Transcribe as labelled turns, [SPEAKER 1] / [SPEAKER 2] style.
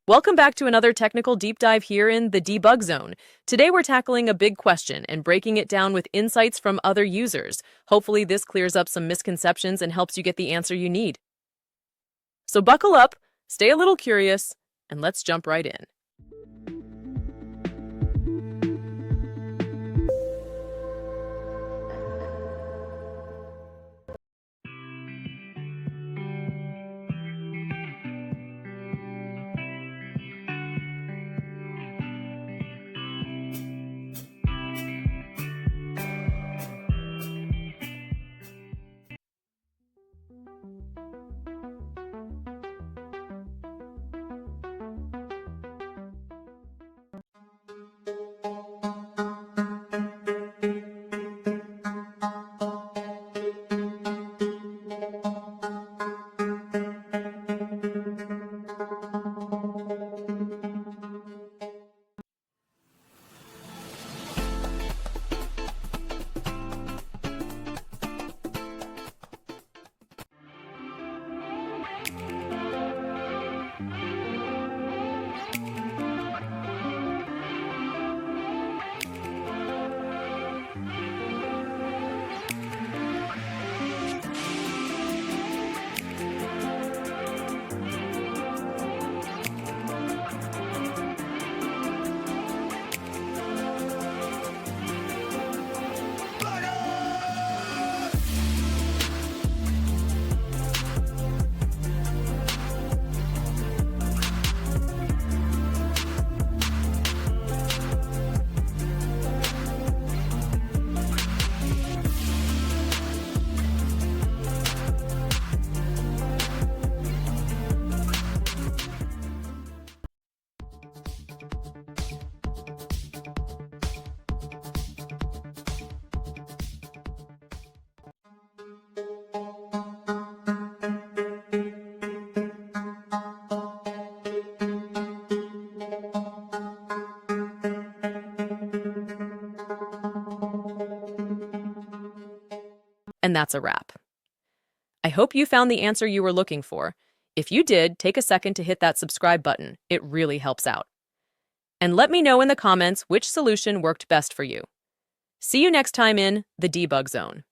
[SPEAKER 1] Welcome back to another technical deep dive here in the debug zone. Today we're tackling a big question and breaking it down with insights from other users. Hopefully this clears up some misconceptions and helps you get the answer you need. So buckle up, stay a little curious, and let's jump right in. And that's a wrap. I hope you found the answer you were looking for. If you did, take a second to hit that subscribe button. It really helps out. And let me know in the comments which solution worked best for you. See you next time in the Debug Zone.